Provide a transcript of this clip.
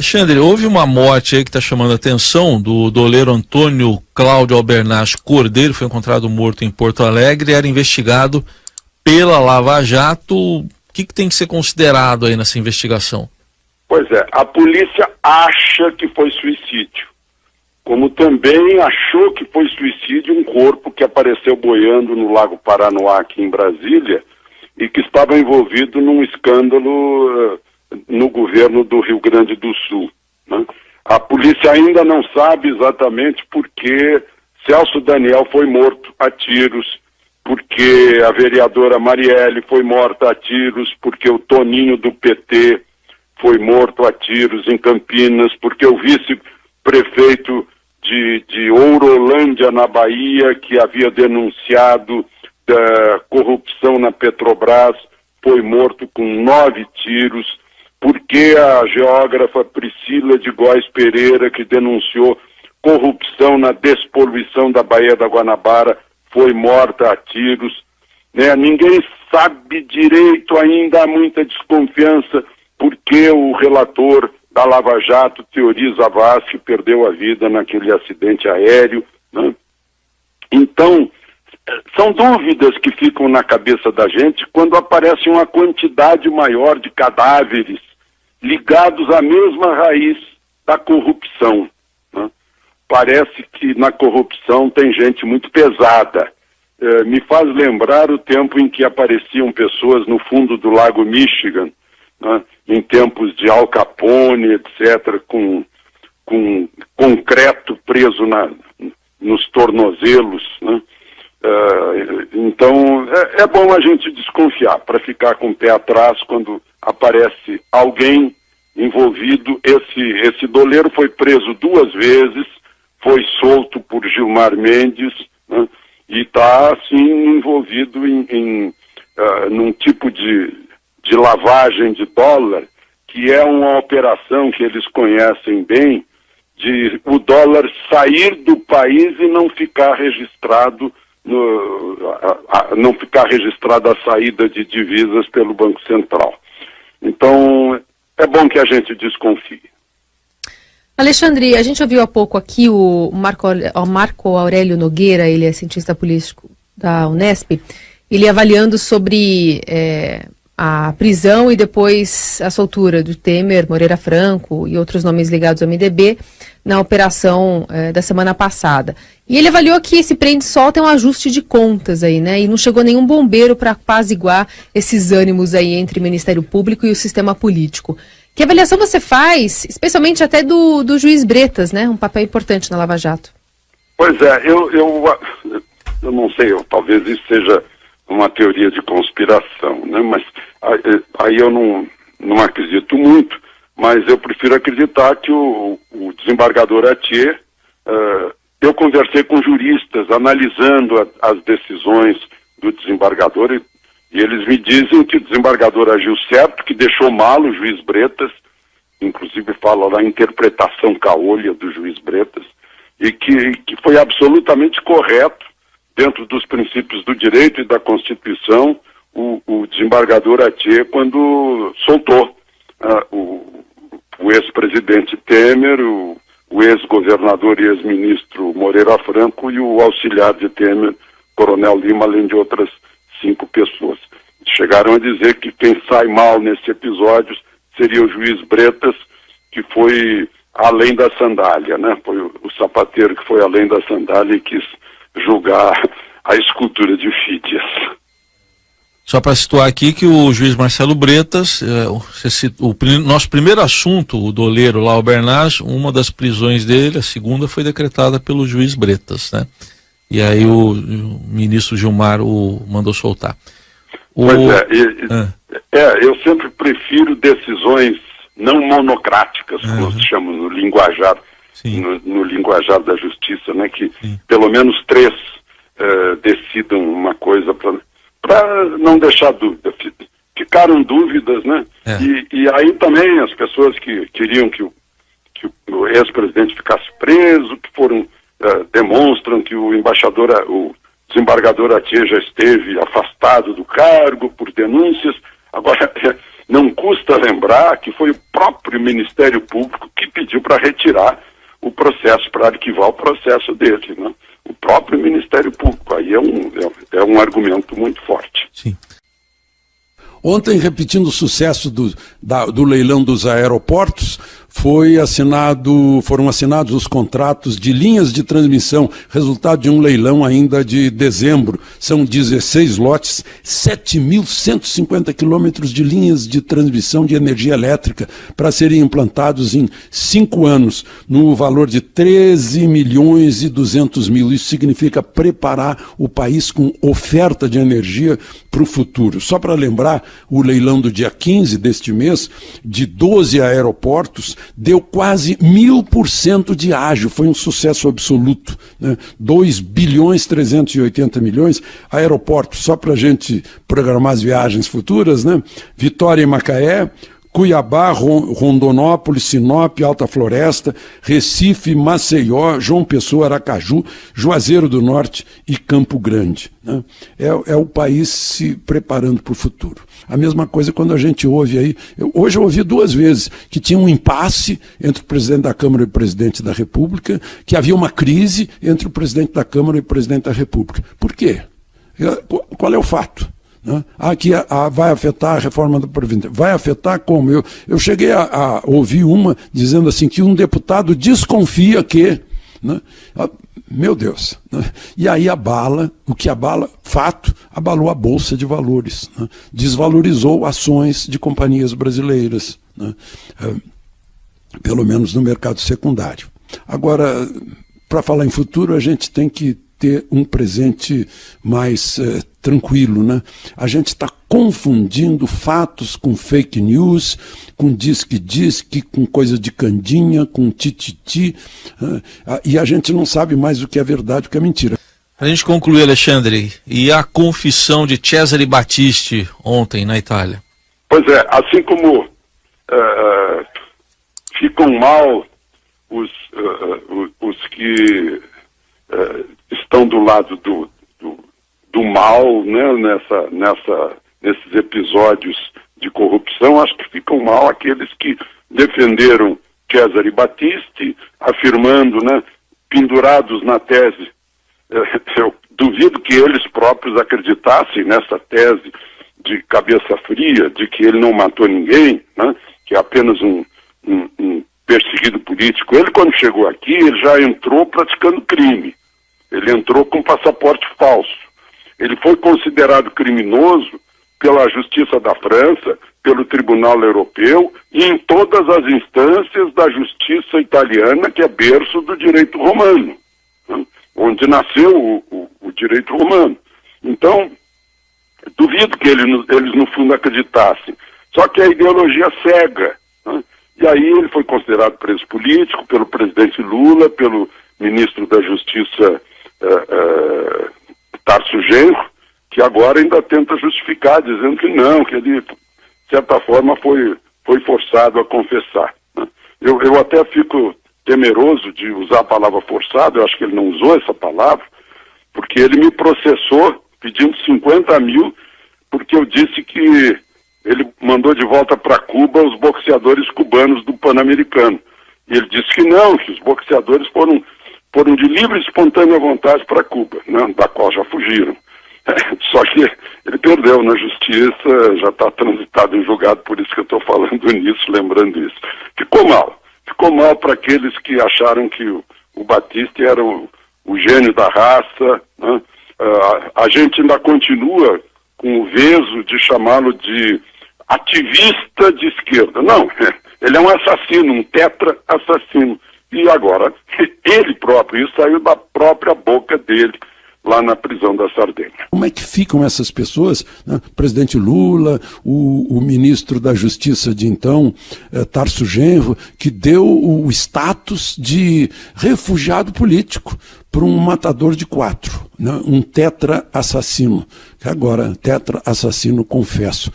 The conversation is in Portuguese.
Alexandre, houve uma morte aí que está chamando a atenção do doleiro Antônio Cláudio Albernaz Cordeiro, foi encontrado morto em Porto Alegre e era investigado pela Lava Jato. O que tem que ser considerado aí nessa investigação? Pois é, a polícia acha que foi suicídio, como também achou que foi suicídio um corpo que apareceu boiando no Lago Paranoá aqui em Brasília e que estava envolvido num escândalo no governo do Rio Grande do Sul, né? A polícia ainda não sabe exatamente por que Celso Daniel foi morto a tiros, porque a vereadora Marielle foi morta a tiros, porque o Toninho do PT foi morto a tiros em Campinas, porque o vice-prefeito de Ourolândia, na Bahia, que havia denunciado da corrupção na Petrobras, foi morto com 9 tiros, porque a geógrafa Priscila de Góes Pereira, que denunciou corrupção na despoluição da Baía da Guanabara, foi morta a tiros, né? Ninguém sabe direito ainda, há muita desconfiança, porque o relator da Lava Jato, Teori Zavascki, perdeu a vida naquele acidente aéreo, né? Então, são dúvidas que ficam na cabeça da gente quando aparece uma quantidade maior de cadáveres ligados à mesma raiz da corrupção, né? Parece que na corrupção tem gente muito pesada. Me faz lembrar o tempo em que apareciam pessoas no fundo do Lago Michigan, né? Em tempos de Al Capone, etc., com concreto preso nos tornozelos, né? Então, é bom a gente desconfiar, para ficar com o pé atrás quando aparece alguém envolvido. Esse doleiro foi preso 2 vezes, foi solto por Gilmar Mendes, né? E está, assim, envolvido num tipo de lavagem de dólar, que é uma operação que eles conhecem bem, de o dólar sair do país e não ficar registrado não ficar registrada a saída de divisas pelo Banco Central. Então, é bom que a gente desconfie. Alexandre, a gente ouviu há pouco aqui o Marco Aurélio Nogueira, ele é cientista político da Unesp, ele avaliando sobre a prisão e depois a soltura do Temer, Moreira Franco e outros nomes ligados ao MDB na operação da semana passada. E ele avaliou que esse prende e solta é um ajuste de contas aí, né? E não chegou nenhum bombeiro para apaziguar esses ânimos aí entre o Ministério Público e o sistema político. Que avaliação você faz, especialmente até do juiz Bretas, né? Um papel importante na Lava Jato. Pois é, eu não sei, talvez isso seja uma teoria de conspiração, né? Mas aí eu não acredito muito, mas eu prefiro acreditar que o desembargador Atier, eu conversei com juristas analisando as decisões do desembargador e eles me dizem que o desembargador agiu certo, que deixou mal o juiz Bretas, inclusive fala da interpretação caolha do juiz Bretas, e que foi absolutamente correto, dentro dos princípios do direito e da Constituição, o desembargador Atier, quando soltou o ex-presidente Temer, o ex-governador e ex-ministro Moreira Franco e o auxiliar de Temer, Coronel Lima, além de outras 5 pessoas. Chegaram a dizer que quem sai mal nesse episódio seria o juiz Bretas, que foi além da sandália, né? Foi o sapateiro que foi além da sandália e quis julgar a escultura de Fídias. Só para situar aqui que o juiz Marcelo Bretas, nosso primeiro assunto, o doleiro lá, o Albernaz, uma das prisões dele, a segunda foi decretada pelo juiz Bretas, né? E aí o ministro Gilmar o mandou soltar. Pois eu sempre prefiro decisões não monocráticas, como se chama no linguajar, no linguajar da justiça, né? Que pelo menos 3 decidam uma coisa para não deixar dúvida. Ficaram dúvidas, né? E aí também as pessoas que queriam que o ex-presidente ficasse preso, que foram, demonstram que o desembargador Atier já esteve afastado do cargo por denúncias. Agora, não custa lembrar que foi o próprio Ministério Público que pediu para retirar o processo, para arquivar o processo dele, né? O próprio Ministério Público. Aí é um argumento muito forte. Sim. Ontem, repetindo o sucesso do leilão dos aeroportos, foram assinados os contratos de linhas de transmissão, resultado de um leilão ainda de dezembro. São 16 lotes, 7.150 quilômetros de linhas de transmissão de energia elétrica para serem implantados em 5 anos, no valor de 13.200.000. Isso significa preparar o país com oferta de energia para o futuro. Só para lembrar, o leilão do dia 15 deste mês, de 12 aeroportos, deu quase 1000% de ágio, foi um sucesso absoluto, né? 2.380 bilhões, aeroportos, só para a gente programar as viagens futuras, né? Vitória e Macaé, Cuiabá, Rondonópolis, Sinop, Alta Floresta, Recife, Maceió, João Pessoa, Aracaju, Juazeiro do Norte e Campo Grande, né? É o país se preparando para o futuro. A mesma coisa quando a gente ouve aí, hoje eu ouvi 2 vezes, que tinha um impasse entre o presidente da Câmara e o presidente da República, que havia uma crise entre o presidente da Câmara e o presidente da República. Por quê? Qual é o fato? Que vai afetar a reforma da Previdência. Vai afetar como? Eu cheguei a ouvir uma dizendo assim que um deputado desconfia que... Né? Meu Deus. Né? E aí o que abala, fato, abalou a Bolsa de Valores. Né? Desvalorizou ações de companhias brasileiras, né? Pelo menos no mercado secundário. Agora, para falar em futuro, a gente tem que ter um presente mais tranquilo, né? A gente está confundindo fatos com fake news, com disque-disque, com coisa de candinha, com tititi, e a gente não sabe mais o que é verdade e o que é mentira. Para a gente concluir, Alexandre, e a confissão de Cesare Battisti ontem na Itália? Pois é, assim como ficam mal os que estão do lado do mal, né, nesses episódios de corrupção, acho que ficam mal aqueles que defenderam Cesare Battisti, afirmando, né, pendurados na tese. Eu duvido que eles próprios acreditassem nessa tese de cabeça fria, de que ele não matou ninguém, né, que é apenas um perseguido político. Ele, quando chegou aqui, ele já entrou praticando crime. Ele entrou com passaporte falso. Ele foi considerado criminoso pela Justiça da França, pelo Tribunal Europeu e em todas as instâncias da Justiça italiana, que é berço do direito romano, né? Onde nasceu o direito romano. Então, duvido que eles no fundo acreditassem. Só que a ideologia cega, né? E aí ele foi considerado preso político pelo presidente Lula, pelo ministro da Justiça Tarso Genro, que agora ainda tenta justificar, dizendo que não, que ele, de certa forma, foi forçado a confessar, né? Eu até fico temeroso de usar a palavra forçado, eu acho que ele não usou essa palavra, porque ele me processou pedindo 50 mil, porque eu disse que ele mandou de volta para Cuba os boxeadores cubanos do Pan-Americano. E ele disse que não, que os boxeadores foram de livre e espontânea vontade para Cuba, né, da qual já fugiram. Só que ele perdeu na justiça, já está transitado em julgado, por isso que eu estou falando nisso, lembrando isso. Ficou mal para aqueles que acharam que o Battisti era o gênio da raça, né? A gente ainda continua com o veso de chamá-lo de ativista de esquerda. Não, ele é um assassino, um tetra-assassino. E agora, ele próprio, isso saiu da própria boca dele, lá na prisão da Sardenha. Como é que ficam essas pessoas, né? O presidente Lula, o ministro da Justiça de então, Tarso Genro, que deu o status de refugiado político para um matador de 4, né? Um tetra-assassino. Agora, tetra-assassino, confesso.